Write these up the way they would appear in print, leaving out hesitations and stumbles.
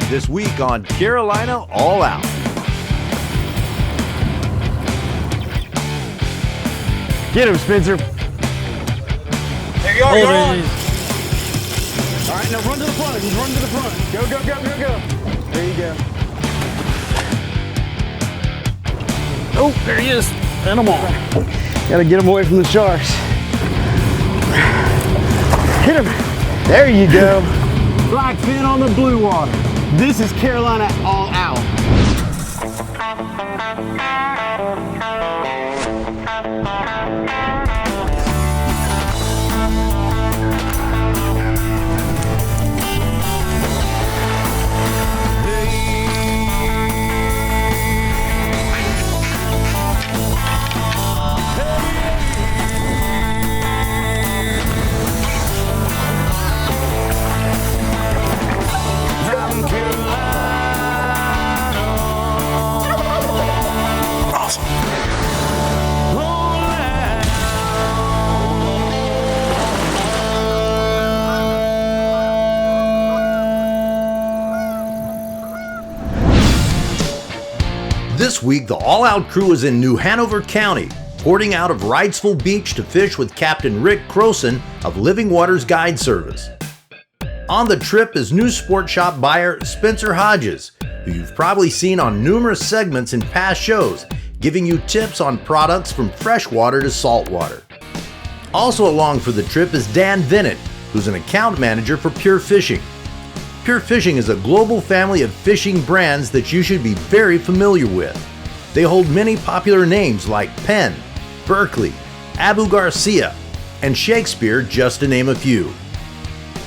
this week on Carolina All Out. Get him, Spencer. There you are, you're on. All right, now run to the front. Just run to the front. Go, go, go, go, go. There you go. Oh, there he is. And I'm on. Gotta get him away from the sharks. Hit him. There you go. Blackfin on the blue water. This is Carolina All Out. This week, the All Out crew is in New Hanover County, porting out of Wrightsville Beach to fish with Captain Rick Croson of Living Waters Guide Service. On the trip is new sport shop buyer Spencer Hodges, who you've probably seen on numerous segments in past shows, giving you tips on products from freshwater to saltwater. Also along for the trip is Dan Vinnett, who's an account manager for Pure Fishing. Pure Fishing is a global family of fishing brands that you should be very familiar with. They hold many popular names like Penn, Berkeley, Abu Garcia, and Shakespeare, just to name a few.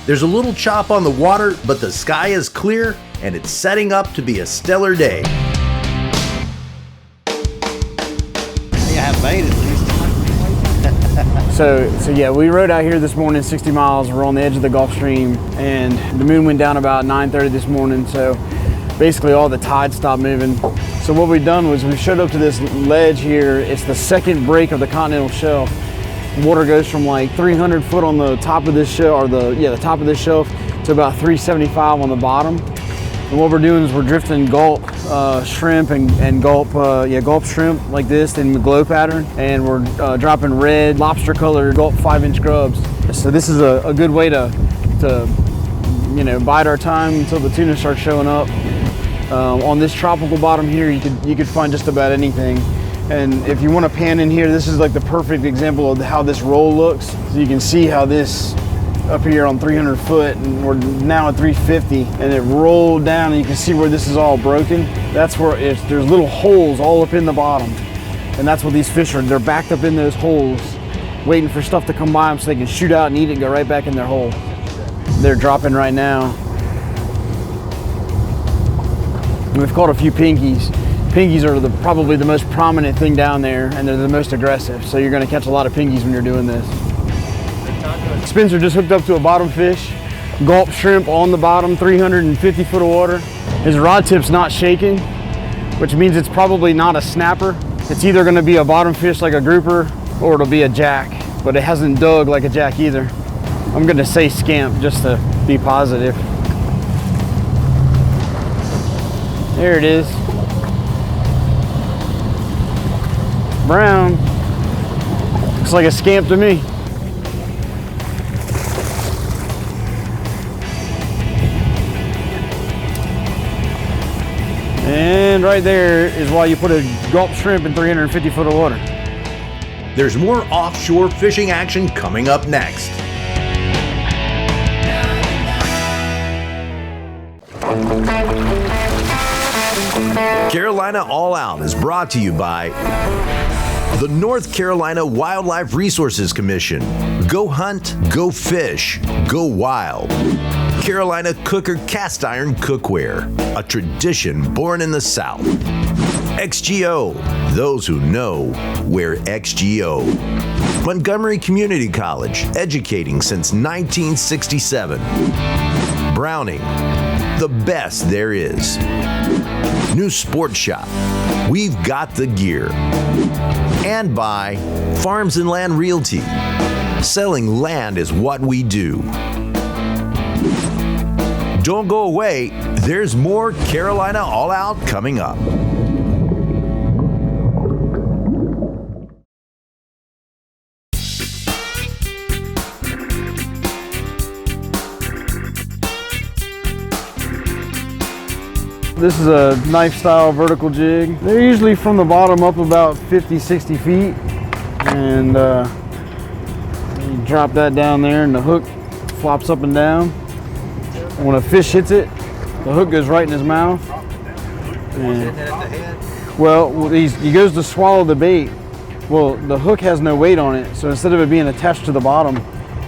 There's a little chop on the water, but the sky is clear and it's setting up to be a stellar day. I think I have bait at least. So yeah, we rode out here this morning 60 miles. We're on the edge of the Gulf Stream, and the moon went down about 9:30 this morning, so basically all the tide stopped moving. So what we've done was we showed up to this ledge here. It's the second break of the continental shelf. Water goes from like 300 foot on the top of this shelf, or the top of this shelf, to about 375 on the bottom. And what we're doing is we're drifting gulp shrimp and gulp shrimp like this in the glow pattern, and we're dropping red lobster colored gulp 5-inch grubs. So this is a good way to bide our time until the tuna starts showing up. On this tropical bottom here, you could find just about anything. And if you want to pan in here, this is like the perfect example of how this roll looks. So you can see how this up here on 300 foot, and we're now at 350, and it rolled down, and you can see where this is all broken. That's where there's little holes all up in the bottom, and that's what these fish are. They're backed up in those holes, waiting for stuff to come by them so they can shoot out and eat it and go right back in their hole. They're dropping right now. And we've caught a few pinkies. Pinkies are probably the most prominent thing down there, and they're the most aggressive. So you're going to catch a lot of pinkies when you're doing this. Spencer just hooked up to a bottom fish, gulp shrimp on the bottom, 350 foot of water. His rod tip's not shaking, which means it's probably not a snapper. It's either going to be a bottom fish like a grouper, or it'll be a jack, but it hasn't dug like a jack either. I'm going to say scamp just to be positive. There it is. Brown. Looks like a scamp to me. And right there is why you put a gulp shrimp in 350 foot of water. There's more offshore fishing action coming up next. Carolina All Out is brought to you by the North Carolina Wildlife Resources Commission. Go hunt, go fish, go wild. Carolina Cooker Cast Iron Cookware, a tradition born in the South. XGO, those who know wear XGO. Montgomery Community College, educating since 1967. Browning, the best there is. New Sport Shop, we've got the gear. And by Farms and Land Realty, selling land is what we do. Don't go away, there's more Carolina All Out coming up. This is a knife style vertical jig. They're usually from the bottom up about 50, 60 feet. And you drop that down there and the hook flops up and down. And when a fish hits it, the hook goes right in his mouth. And, well, he goes to swallow the bait. Well, the hook has no weight on it. So instead of it being attached to the bottom,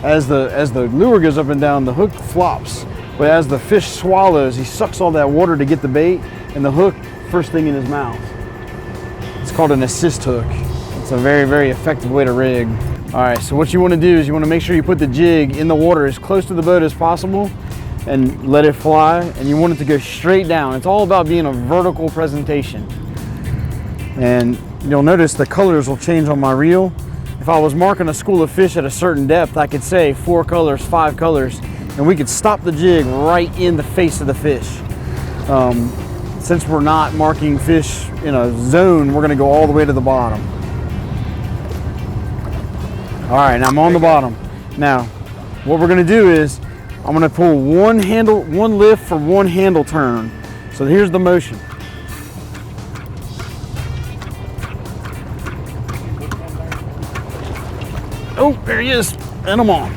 as the lure goes up and down, the hook flops. But as the fish swallows, he sucks all that water to get the bait and the hook first thing in his mouth. It's called an assist hook. It's a very, very effective way to rig. All right, so what you want to do is you want to make sure you put the jig in the water as close to the boat as possible and let it fly, and you want it to go straight down. It's all about being a vertical presentation. And you'll notice the colors will change on my reel. If I was marking a school of fish at a certain depth, I could say 4 colors, 5 colors, and we could stop the jig right in the face of the fish. Since we're not marking fish in a zone, we're gonna go all the way to the bottom. All right, now I'm on the bottom. Now, what we're gonna do is, I'm gonna pull one lift for one handle turn. So here's the motion. Oh, there he is, and I'm on.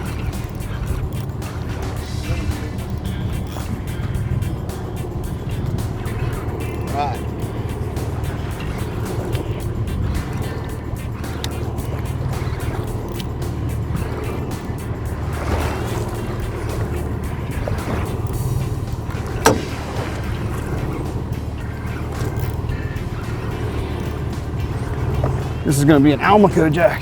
This is going to be an Amberjack.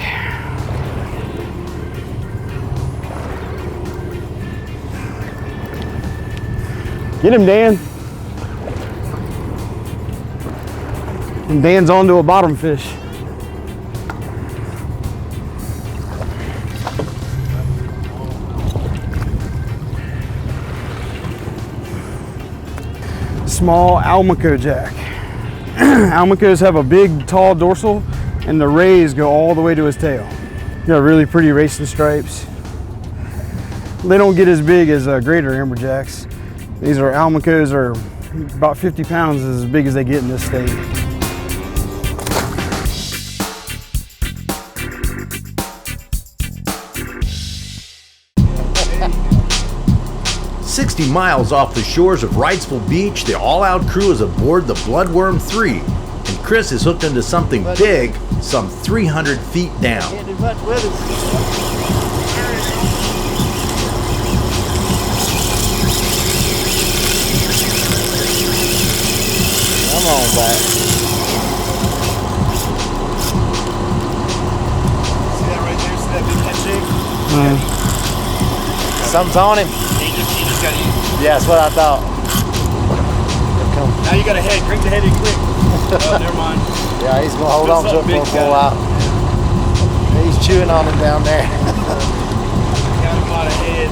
Get him, Dan. And Dan's onto a bottom fish. Small Amberjack. Almacos have a big, tall dorsal, and the rays go all the way to his tail. Got really pretty racing stripes. They don't get as big as greater Amberjacks. These are Almacos, are about 50 pounds, is as big as they get in this state. "60 miles off the shores of Wrightsville Beach, the all-out crew is aboard the Bloodworm 3, and Chris is hooked into something big, some 300 feet down. Can't do much with it. Come on back. See that right there? See that big head shake? Something's on him. He just got eaten. Yeah, that's what I thought. Now you got a head. Crank the head in quick. Oh, never mind. Yeah, he's going to hold on to it for a while. He's chewing on him down there. Got him by the head.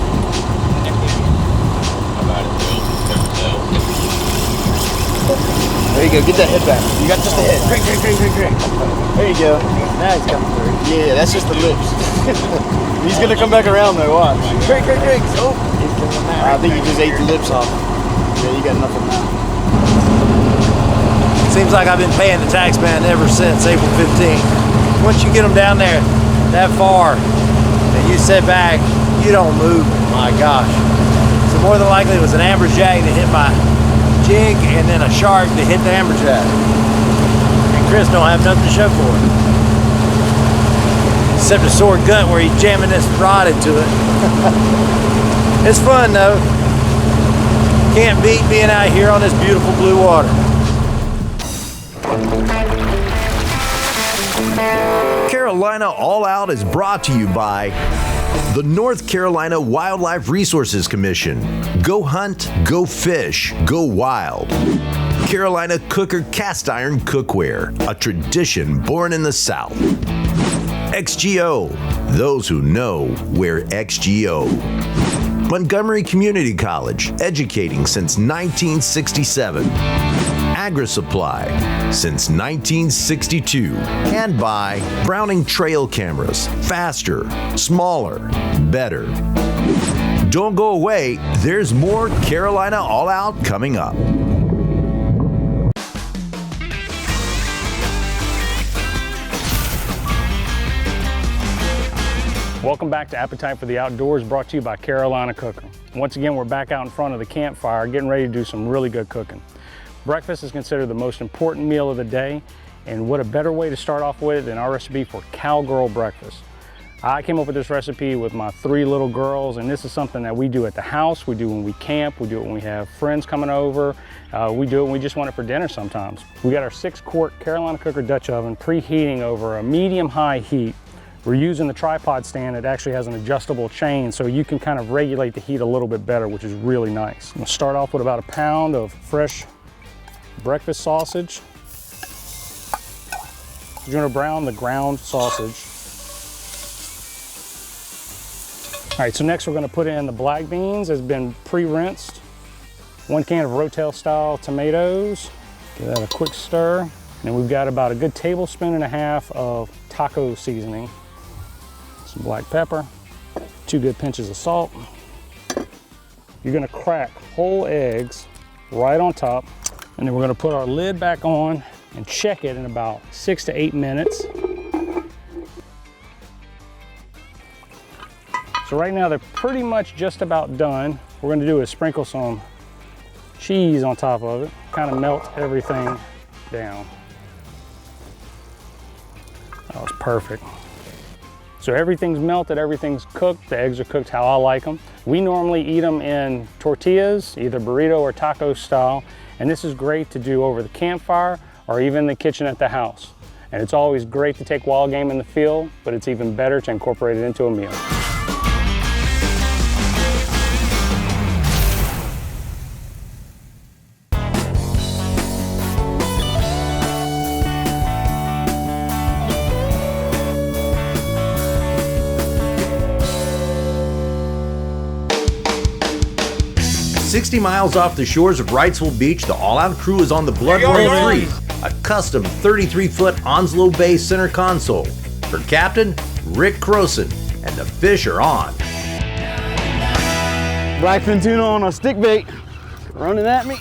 There you go. Get that head back. You got just the head. Crank. There you go. Now he's coming through. Yeah, that's just the lips. He's going to come back around though. Watch. Crank. Oh, he's coming now. I think you just ate the lips off. Yeah, you got nothing now. Seems like I've been paying the tax man ever since April 15th. Once you get them down there that far and you sit back, you don't move. My gosh. So more than likely it was an Amberjack that hit my jig and then a shark that hit the Amberjack. And Chris don't have nothing to show for it. Except a sore gut where he's jamming this rod into it. It's fun though. Can't beat being out here on this beautiful blue water. Carolina All Out is brought to you by the North Carolina Wildlife Resources Commission. Go hunt, go fish, go wild. Carolina Cooker Cast Iron Cookware, a tradition born in the South. XGO, those who know wear XGO. Montgomery Community College, educating since 1967. AgriSupply since 1962. And by Browning Trail Cameras, faster, smaller, better. Don't go away, there's more Carolina All Out coming up. Welcome back to Appetite for the Outdoors, brought to you by Carolina Cooker. Once again, we're back out in front of the campfire, getting ready to do some really good cooking. Breakfast is considered the most important meal of the day, and what a better way to start off with than our recipe for cowgirl breakfast. I came up with this recipe with my 3 little girls, and this is something that we do at the house, we do when we camp, we do it when we have friends coming over, we do it when we just want it for dinner sometimes. We got our 6-quart Carolina Cooker Dutch oven preheating over a medium-high heat. We're using the tripod stand that actually has an adjustable chain, so you can kind of regulate the heat a little bit better, which is really nice. I'm gonna start off with about a pound of fresh breakfast sausage. You're gonna brown the ground sausage. All right, so next we're gonna put in the black beans that's been pre-rinsed. 1 can of Rotel style tomatoes. Give that a quick stir. And we've got about a good 1.5 tablespoons of taco seasoning. Some black pepper, 2 good pinches of salt. You're gonna crack whole eggs right on top, and then we're gonna put our lid back on and check it in about 6 to 8 minutes. So right now they're pretty much just about done. What we're gonna do is sprinkle some cheese on top of it, kind of melt everything down. That was perfect. So everything's melted, everything's cooked. The eggs are cooked how I like them. We normally eat them in tortillas, either burrito or taco style. And this is great to do over the campfire or even the kitchen at the house. And it's always great to take wild game in the field, but it's even better to incorporate it into a meal. 60 miles off the shores of Wrightsville Beach, the all-out crew is on the Blood Roll 3, a custom 33-foot Onslow Bay center console for Captain Rick Croson, and the fish are on. Blackfin tuna on a stick bait, running at me.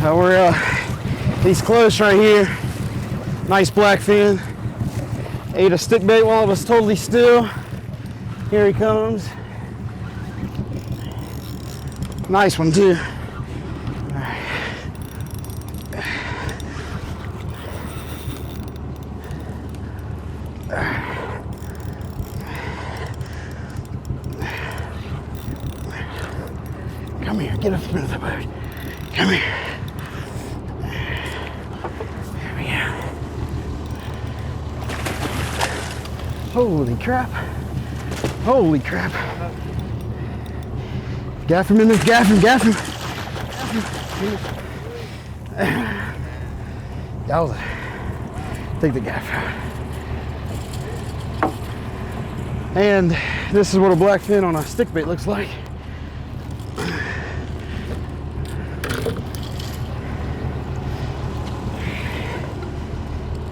We're he's close right here. Nice blackfin. Ate a stick bait while it was totally still. Here he comes. Nice one too. All right. Come here, get up into the boat. Come here. Holy crap. Holy crap. Gaff him in there, gaff him. That was take the gaff out. And this is what a blackfin on a stick bait looks like.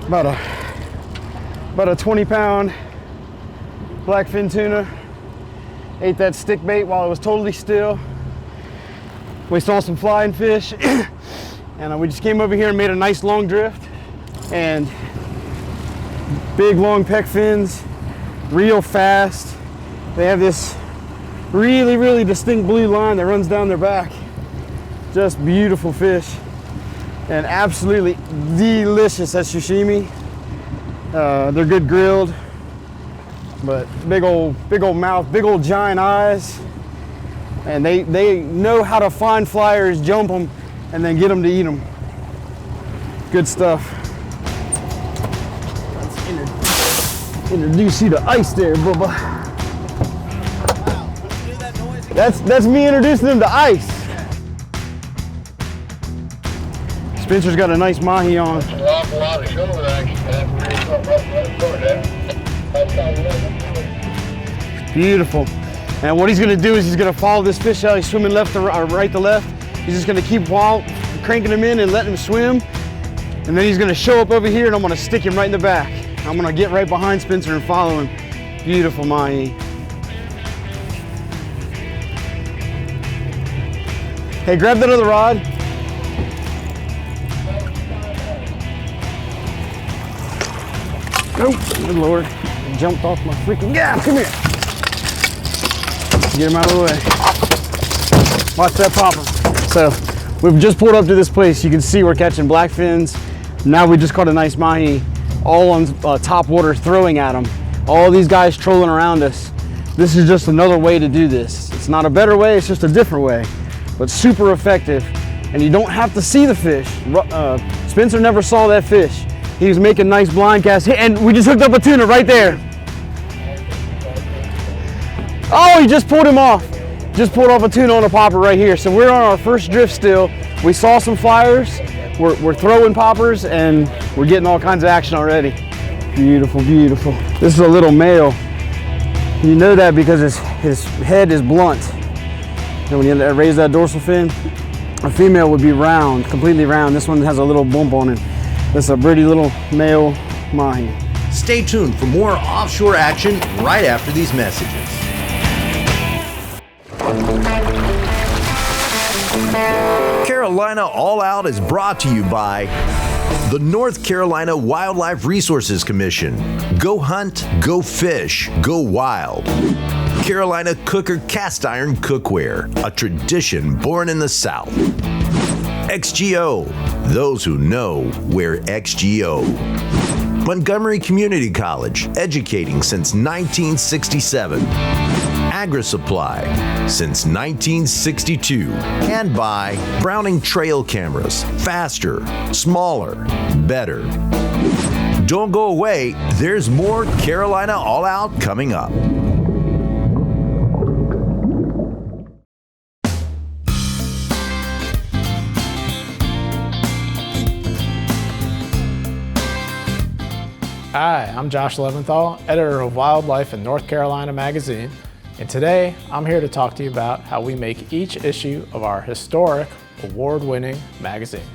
About a 20-pound blackfin tuna. Ate that stick bait while it was totally still. We saw some flying fish and we just came over here and made a nice long drift, and big long peck fins, real fast. They have this really distinct blue line that runs down their back. Just beautiful fish and absolutely delicious as sashimi. They're good grilled, but big old mouth, big old giant eyes, and they know how to find flyers, jump them, and then get them to eat them. Good stuff. Introduce you to ice there, Bubba. That's me introducing them to ice. Spencer's got a nice mahi on. Beautiful. And what he's gonna do is he's gonna follow this fish out. He's swimming left to right to left. He's just gonna keep cranking him in and letting him swim. And then he's gonna show up over here and I'm gonna stick him right in the back. I'm gonna get right behind Spencer and follow him. Beautiful mahi. Hey, grab that other rod. Oh, good Lord. He jumped off my freaking gap. Come here. Get him out of the way. Watch that popper. So, we've just pulled up to this place. You can see we're catching blackfins. Now we just caught a nice mahi, all on top water throwing at them. All these guys trolling around us. This is just another way to do this. It's not a better way, it's just a different way. But super effective, and you don't have to see the fish. Spencer never saw that fish. He was making nice blind casts, and we just hooked up a tuna right there. Oh, he just pulled him off. Just pulled off a tuna on a popper right here. So we're on our first drift still. We saw some flyers. We're throwing poppers, and we're getting all kinds of action already. Beautiful, beautiful. This is a little male. You know that because his head is blunt. And when you raise that dorsal fin, a female would be round, completely round. This one has a little bump on it. This is a pretty little male mahi. Stay tuned for more offshore action right after these messages. Carolina All Out is brought to you by the North Carolina Wildlife Resources Commission. Go hunt, go fish, go wild. Carolina Cooker Cast Iron Cookware, a tradition born in the South. XGO, those who know wear XGO. Montgomery Community College, educating since 1967. Agri-Supply, since 1962. And by Browning Trail Cameras, faster, smaller, better. Don't go away, there's more Carolina All Out coming up. Hi, I'm Josh Leventhal, editor of Wildlife in North Carolina Magazine, and today I'm here to talk to you about how we make each issue of our historic, award-winning magazine.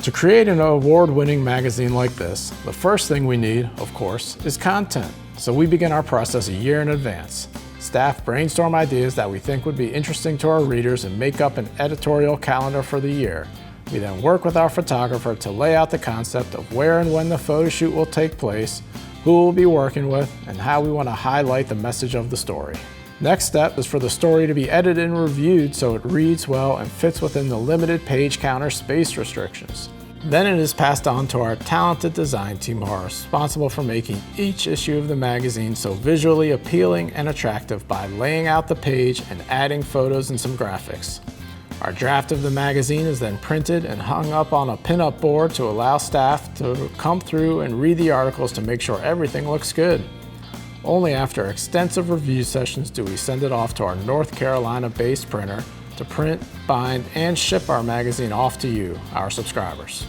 To create an award-winning magazine like this, the first thing we need, of course, is content. So we begin our process a year in advance. Staff brainstorm ideas that we think would be interesting to our readers and make up an editorial calendar for the year. We then work with our photographer to lay out the concept of where and when the photo shoot will take place, who we'll be working with, and how we want to highlight the message of the story. Next step is for the story to be edited and reviewed so it reads well and fits within the limited page counter space restrictions. Then it is passed on to our talented design team who are responsible for making each issue of the magazine so visually appealing and attractive by laying out the page and adding photos and some graphics. Our draft of the magazine is then printed and hung up on a pin-up board to allow staff to come through and read the articles to make sure everything looks good. Only after extensive review sessions do we send it off to our North Carolina-based printer to print, bind, and ship our magazine off to you, our subscribers.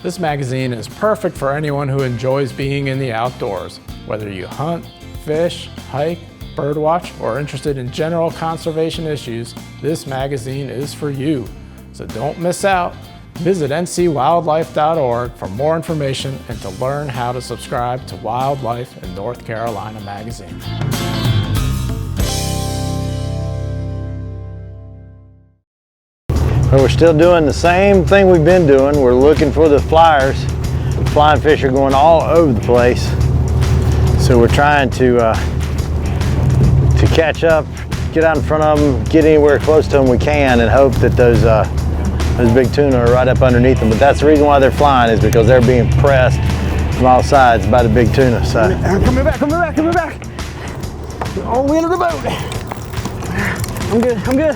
This magazine is perfect for anyone who enjoys being in the outdoors, whether you hunt, fish, hike, birdwatch, or interested in general conservation issues. This magazine is for you. So don't miss out. Visit ncwildlife.org for more information and to learn how to subscribe to Wildlife in North Carolina Magazine. We're still doing the same thing we've been doing. We're looking for the flyers. The flying fish are going all over the place. So we're trying to catch up, get out in front of them, get anywhere close to them we can, and hope that those big tuna are right up underneath them. But that's the reason why they're flying, is because they're being pressed from all sides by the big tuna. So Coming back, coming back, coming back. All the way under the boat. I'm good, I'm good.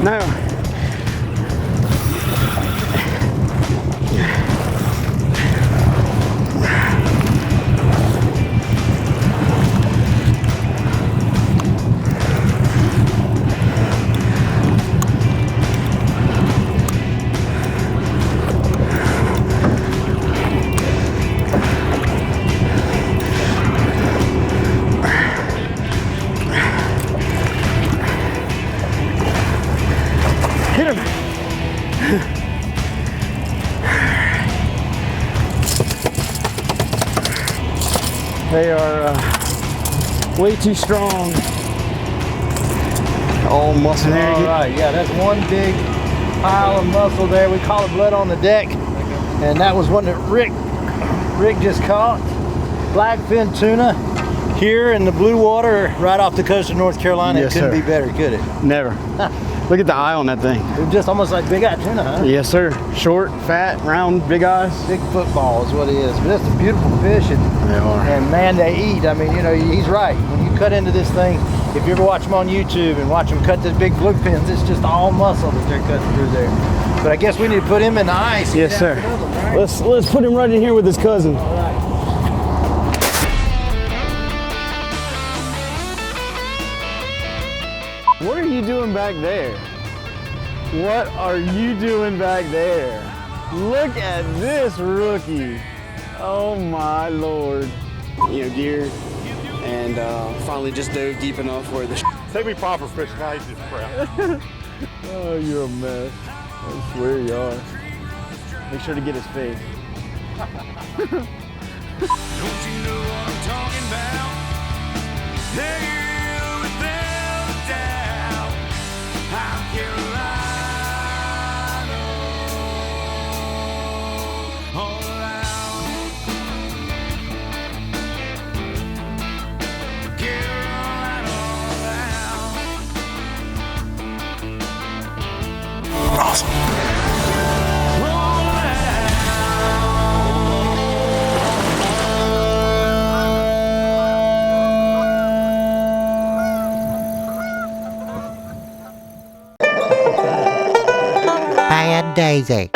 No. Hit him. They are way too strong. All muscle there. All right, yeah, that's one big pile of muscle there. We call it blood on the deck. And that was one that Rick just caught. Blackfin tuna here in the blue water right off the coast of North Carolina. Yes, it couldn't sir. be better, could it? Never. Look at the eye on that thing. It's just almost like big eye tuna, huh? Yes, sir. Short, fat, round, big eyes. Big football is what it is. But it's a beautiful fish, and They are. man, they eat. I mean, you know, he's right. When you cut into this thing, if you ever watch them on YouTube and watch them cut the big bluefins, it's just all muscle that they're cutting through there. But I guess we need to put him in the ice. and Yes, get sir. after them, right? Let's put him right in here with his cousin. All right. What are you doing back there? What are you doing back there? Look at this rookie. Oh my Lord. You know, gear, and finally just dove deep enough where the Take me proper fish, and I eat this crap. Oh, you're a mess. I swear you are. Make sure to get his face. Don't you know what I'm talking about? Here without a doubt, I'm Carolina all around. Carolina all around. Awesome. Bad Daisy.